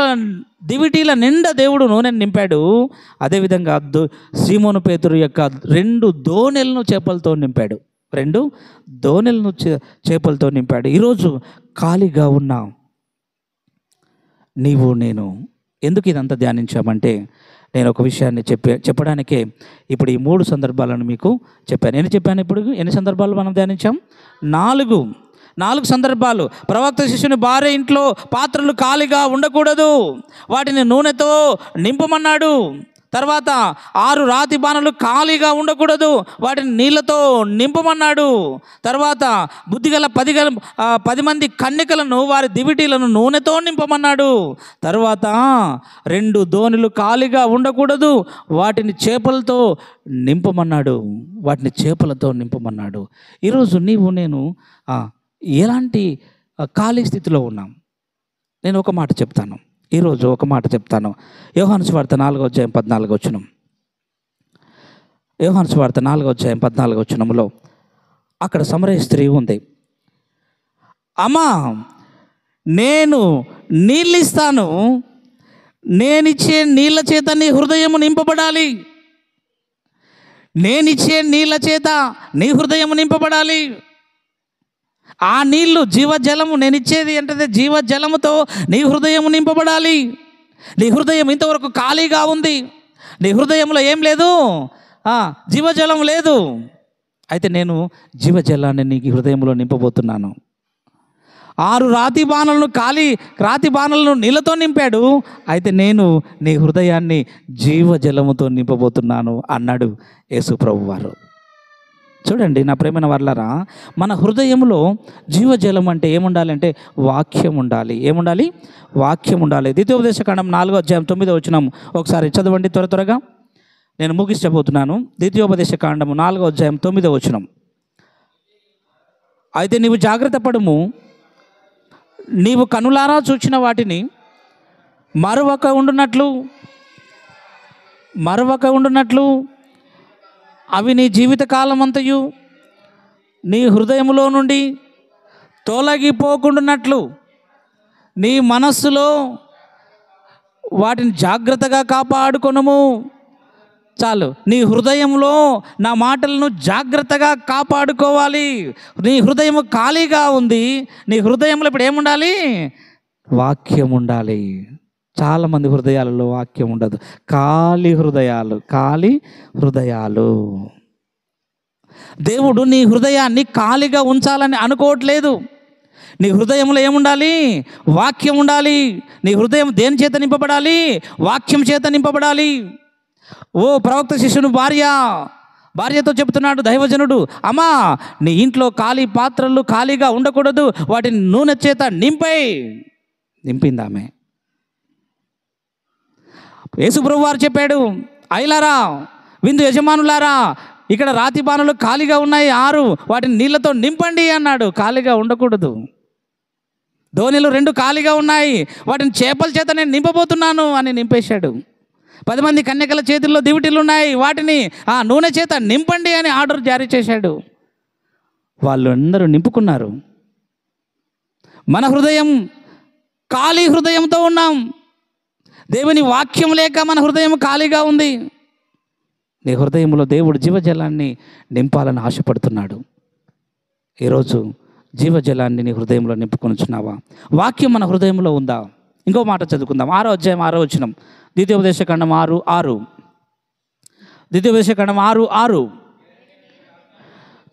దివిటీల నిండా దేవుడు నూనెను నింపాడు. అదేవిధంగా సీమోను పేతురు యొక్క 2 దోణెలను చేపలతో నింపాడు. 2 దోణెలను చేపలతో నింపాడు. ఈరోజు ఖాళీగా ఉన్న నీవు నేను ఎందుకు ఇదంతా ధ్యానించామంటే, నేను ఒక విషయాన్ని చెప్పడానికే ఇప్పుడు ఈ 3 సందర్భాలను మీకు చెప్పాను. ఇప్పుడు ఎన్ని సందర్భాలు మనం ధ్యానించాం? 4 సందర్భాలు. ప్రవక్త శిష్యుని భార్య ఇంట్లో పాత్రలు ఖాళీగా ఉండకూడదు, వాటిని నూనెతో నింపమన్నాడు. తర్వాత 6 రాతి బాణలు ఖాళీగా ఉండకూడదు, వాటిని నీళ్ళతో నింపమన్నాడు. తర్వాత బుద్ధిగల 10 మంది కన్యకలను వారి దివిటీలను నూనెతో నింపమన్నాడు. తర్వాత 2 దోణులు ఖాళీగా ఉండకూడదు, వాటిని చేపలతో నింపమన్నాడు. ఈరోజు నీవు నేను ఎలాంటి ఖాళీ స్థితిలో ఉన్నాం? నేను ఒక మాట చెప్తాను. ఈరోజు ఒక మాట చెప్తాను. యోహాను సువార్త 4వ అధ్యాయం 14వ వచనం. యోహాను సువార్త 4వ అధ్యాయం 14వ వచనంలో అక్కడ సమరయ స్త్రీ ఉంది. అమ్మా, నేను నీళ్ళు ఇస్తాను, నేనిచ్చే నీళ్ళ చేత నీ హృదయము నింపబడాలి. నేనిచ్చే నీళ్ళ చేత నీ హృదయము నింపబడాలి. ఆ నీళ్లు జీవజలము, నేను ఇచ్చేది అంటే జీవజలముతో నీ హృదయం నింపబడాలి. నీ హృదయం ఇంతవరకు ఖాళీగా ఉంది, నీ హృదయంలో ఏం లేదు, జీవజలం లేదు. అయితే నేను జీవజలాన్ని నీ హృదయంలో నింపబోతున్నాను. 6 రాతి బాణలను నీళ్ళతో నింపాడు. అయితే నేను నీ హృదయాన్ని జీవజలముతో నింపబోతున్నాను అన్నాడు యేసు ప్రభువారు. చూడండి నా ప్రేమైన వర్లారా, మన హృదయంలో జీవజలం అంటే ఏముండాలంటే వాక్యం ఉండాలి. ఏముండాలి? వాక్యం ఉండాలి. ద్వితీయోపదేశకాండం 4వ అధ్యాయం 9వ వచనం ఒకసారి చదవండి త్వరగా. నేను ముగించబోతున్నాను. ద్వితీయోపదేశకాండము 4వ అధ్యాయం 9వ వచనం. అయితే నీవు జాగ్రత్త పడుము, నీవు కనులారా చూచిన వాటిని మరొక ఉండునట్లు అవి నీ జీవితకాలమంతయు నీ హృదయములో నుండి తొలగిపోకుండానట్లు నీ మనస్సులో వాటిని జాగ్రత్తగా కాపాడుకొనుము. చాలు, నీ హృదయంలో నా మాటలను జాగ్రత్తగా కాపాడుకోవాలి. నీ హృదయం ఖాళీగా ఉంది. నీ హృదయంలో ఇప్పుడు ఏముండాలి? వాక్యం ఉండాలి. చాలామంది హృదయాలలో వాక్యం ఉండదు. ఖాళీ హృదయాలు. దేవుడు నీ హృదయాన్ని ఖాళీగా ఉంచాలని అనుకోవట్లేదు. నీ హృదయంలో ఏముండాలి? వాక్యం ఉండాలి. నీ హృదయం దేని చేత నింపబడాలి? వాక్యం చేత నింపబడాలి. ఓ ప్రవక్త శిష్యుని భార్యతో చెబుతున్నాడు దైవజనుడు, అమ్మా, నీ ఇంట్లో పాత్రలు ఖాళీగా ఉండకూడదు, వాటిని నూనె చేత నింపింది ఆమె. యేసుప్రభు వారు చెప్పాడు, అయ్యలారా, విందు యజమానులారా, ఇక్కడ రాతి బాణలు ఖాళీగా ఉన్నాయి 6, వాటిని నీళ్ళతో నింపండి అన్నాడు. ఖాళీగా ఉండకూడదు. ధోనిలు 2 ఖాళీగా ఉన్నాయి, వాటిని చేపల చేత నేను నింపబోతున్నాను అని నింపేశాడు. 10 మంది కన్యకల చేతుల్లో దివిటీలు ఉన్నాయి, వాటిని ఆ నూనె చేత నింపండి అని ఆర్డర్ జారీ చేశాడు. వాళ్ళు అందరూ నింపుకున్నారు. మన హృదయం ఖాళీ హృదయంతో ఉన్నాం. దేవుని వాక్యం లేక మన హృదయం ఖాళీగా ఉంది. నీ హృదయంలో దేవుడు జీవజలాన్ని నింపాలని ఆశపడుతున్నాడు. ఈరోజు జీవజలాన్ని నీ హృదయంలో నింపుకొనిచున్నావా? వాక్యం మన హృదయంలో ఉందా? ఇంకో మాట చదువుకుందాం. 6వ అధ్యాయం 6వ వచనం, ద్వితీయోపదేశకాండం 6:6. ద్వితీయోపదేశకాండం 6:6.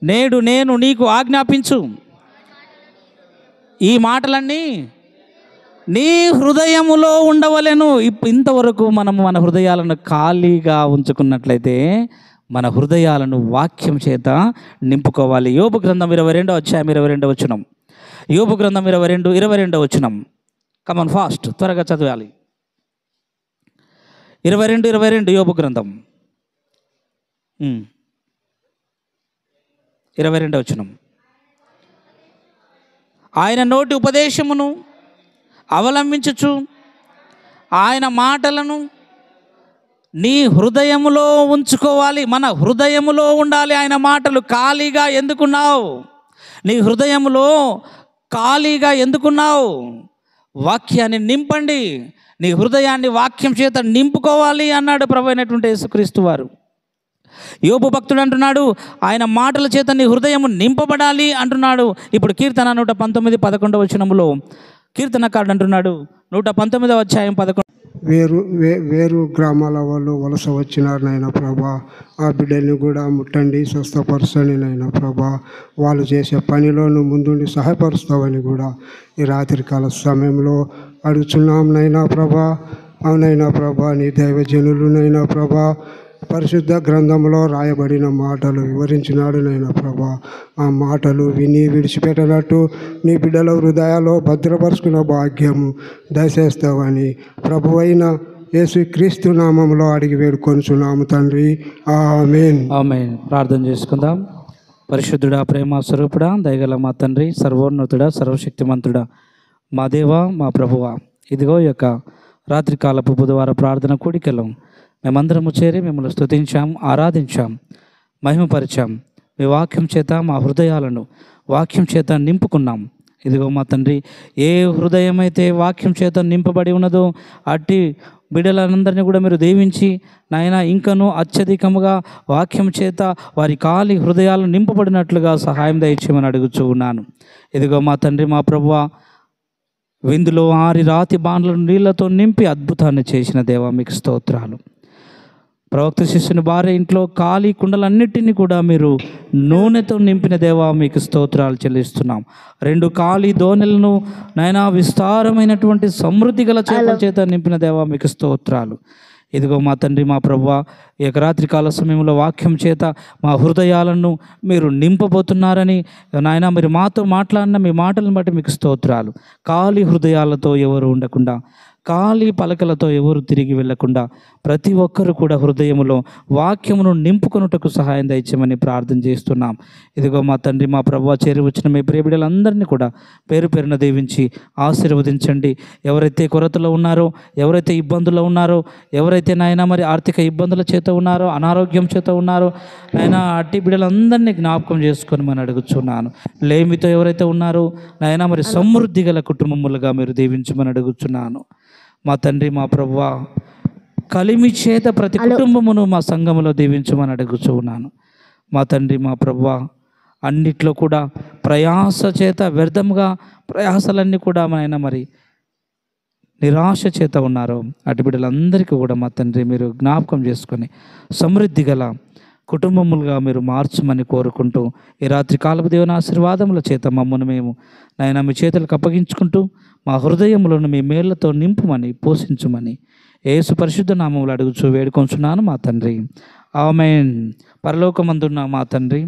నేడు నేను నీకు ఆజ్ఞాపించు ఈ మాటలన్నీ నీ హృదయములో ఉండవలెను. ఇంతవరకు మనము మన హృదయాలను ఖాళీగా ఉంచుకున్నట్లయితే మన హృదయాలను వాక్యం చేత నింపుకోవాలి. యోబు గ్రంథం 22వ అధ్యాయం 22వ వచనం. యోబు గ్రంథం 22వ వచనం. కమన్ ఫాస్ట్, త్వరగా చదవాలి. 22 యోబు గ్రంథం 22వ వచనం. ఆయన నోటి ఉపదేశమును అవలంబించుచు ఆయన మాటలను నీ హృదయములో ఉంచుకోవాలి. మన హృదయములో ఉండాలి ఆయన మాటలు. ఖాళీగా ఎందుకున్నావు? నీ హృదయములో ఖాళీగా ఎందుకున్నావు? వాక్యాన్ని నింపండి. నీ హృదయాన్ని వాక్యం చేత నింపుకోవాలి అన్నాడు ప్రభు అయినటువంటి యేసుక్రీస్తు వారు. యోబు భక్తుడు అంటున్నాడు, ఆయన మాటల చేత నీ హృదయం నింపబడాలి అంటున్నాడు. ఇప్పుడు కీర్తన 119:11 వచనములో కీర్తనకారుడు అంటున్నాడు, 119వ అధ్యాయం 11. వేరు గ్రామాల వాళ్ళు వలస వచ్చినారు నాయన ప్రభా. ఆ బిడ్డల్ని కూడా ముట్టండి, స్వస్థపరచండి నాయన ప్రభా. వాళ్ళు చేసే పనిలోను ముందుండి సహాయపరుస్తావని కూడా ఈ రాత్రికాల సమయంలో అడుగుచున్నాం నైనా ప్రభా. అవునైనా ప్రభా, నీ దైవజనులు నైనా ప్రభా పరిశుద్ధ గ్రంథంలో రాయబడిన మాటలు వివరించినాడు నైనా ప్రభా. ఆ మాటలు విని విడిచిపెట్టనట్టు నీ బిడ్డల హృదయాల్లో భద్రపరుచుకున్న భాగ్యము దయచేస్తావని ప్రభువైన యేసుక్రీస్తు నామంలో అడిగి వేడుకొనుచున్నాము తండ్రి. ఆమేన్. ఆమేన్. ప్రార్థన చేసుకుందాం. పరిశుద్ధుడా, ప్రేమ స్వరూపుడా, దయగల మా తండ్రి, సర్వోన్నతుడా, సర్వశక్తిమంతుడా, మా దేవా, మా ప్రభువా, ఇదిగో ఈ యొక్క రాత్రికాలపు బుధవార ప్రార్థన కూడికలో మేమందరము చేరి మిమ్మల్ని స్తుతించాం, ఆరాధించాం, మహిమపరిచాం. మీ వాక్యం చేత మా హృదయాలను వాక్యం చేత నింపుకున్నాం. ఇదిగో మా తండ్రి, ఏ హృదయం అయితే వాక్యం చేత నింపబడి ఉన్నదో అట్టి బిడ్డలందరినీ కూడా మీరు దీవించి నాయన ఇంకనూ అత్యధికముగా వాక్యం చేత వారి ఖాళీ హృదయాలు నింపబడినట్లుగా సహాయం దయచేయమని అడుగుచూ ఉన్నాను. ఇదిగో మా తండ్రి, మా ప్రభువా, విందులో 6 రాతి బాణలను నీళ్లతో నింపి అద్భుతాన్ని చేసిన దేవా మీకు స్తోత్రాలు. ప్రవక్త శిష్యుని భార్య ఇంట్లో ఖాళీ కుండలన్నిటినీ కూడా మీరు నూనెతో నింపిన దేవా మీకు స్తోత్రాలు చెల్లిస్తున్నాం. 2 ఖాళీ దోణెలను నాయనా విస్తారమైనటువంటి సమృద్ధి గల చేపల చేత నింపిన దేవా మీకు స్తోత్రాలు. ఇదిగో మా తండ్రి, మా ప్రభువా, ఈ యొక్క రాత్రికాల సమయంలో వాక్యం చేత మా హృదయాలను మీరు నింపబోతున్నారని నాయన మీరు మాతో మాట్లాడిన మీ మాటలను బట్టి మీకు స్తోత్రాలు. ఖాళీ హృదయాలతో ఎవరు ఉండకుండా, ఖాళీ పలకలతో ఎవరు తిరిగి వెళ్లకుండా ప్రతి ఒక్కరు కూడా హృదయములో వాక్యమును నింపుకొనుటకు సహాయం దయచేయమని ప్రార్థన చేస్తున్నాం. ఇదిగో మా తండ్రి, మా ప్రభువా, చేరి వచ్చిన మీ ప్రియ బిడ్డలందరినీ కూడా పేరు పేరున దీవించి ఆశీర్వదించండి. ఎవరైతే కొరతలో ఉన్నారో, ఎవరైతే ఇబ్బందుల్లో ఉన్నారో, ఎవరైతే నాయన మరి ఆర్థిక ఇబ్బందుల చేత ఉన్నారో, అనారోగ్యం చేత ఉన్నారో, నాయన అట్టి బిడ్డలందరినీ జ్ఞాపకం చేసుకొని మనం అడుగుచున్నాను. లేమితో ఎవరైతే ఉన్నారో నాయన మరి సమృద్ధి గల కుటుంబములుగా మీరు దీవించమని అడుగుచున్నాను. మా తండ్రి, మా ప్రభువా, కలిమి చేత ప్రతి కుటుంబమును మా సంఘములో దీవించమని అడుగుచూ ఉన్నాను. మా తండ్రి, మా ప్రభువా, అన్నిట్లో కూడా ప్రయాస చేత వ్యర్థముగా ప్రయాసలన్నీ కూడా ఆయన మరి నిరాశ చేత ఉన్నారో అటు బిడ్డలందరికీ కూడా మా తండ్రి మీరు జ్ఞాపకం చేసుకొని సమృద్ధి గల కుటుంబములుగా మీరు మార్చమని కోరుకుంటూ ఈ రాత్రి కాలపు దేవుని ఆశీర్వాదముల చేత మమ్మల్ని మేము నాయన మీ చేతులకు అప్పగించుకుంటూ మా హృదయములను మీ మేళ్లతో నింపుమని పోషించుమని యేసు పరిశుద్ధ నామములు అడుగుచూ వేడుకొంచున్నాను మా తండ్రి. ఆమేన్. పరలోకమందున్న మా తండ్రి,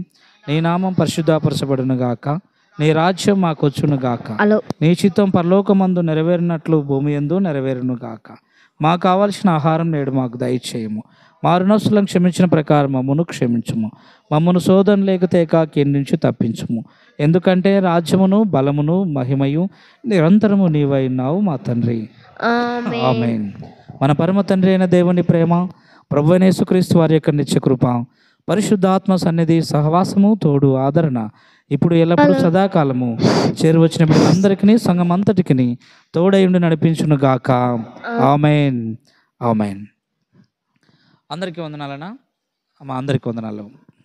నీ నామం పరిశుద్ధపరచబడును గాక, నీ రాజ్యం మాకు వచ్చును గాక, నీ చిత్తం పరలోకమందు నెరవేరినట్లు భూమి యందు నెరవేరును గాక. మాకు కావలసిన ఆహారం నేడు మాకు దయచేయము. మా రుణస్తులను క్షమించిన ప్రకారం మమ్మను క్షమించుము. మమ్మను శోధన లేకతేక కీడు నుంచి తప్పించుము. ఎందుకంటే రాజ్యమును బలమును మహిమయు నిరంతరము నీవై ఉన్నావు మా తండ్రి. ఆమేన్. మన పరమ తండ్రి అయిన దేవుని ప్రేమ, ప్రభువైన యేసుక్రీస్తు వారి యొక్క నిత్య కృప, పరిశుద్ధాత్మ సన్నిధి, సహవాసము, తోడు, ఆదరణ ఇప్పుడు ఎల్లప్పుడూ సదాకాలము చేరువచ్చిన మీరందరికీ సంఘం అంతటికి తోడైండి నడిపించును గాక. ఆమేన్. ఆమేన్. అందరికీ వందనాలనా? మా అందరికీ వందనాలు.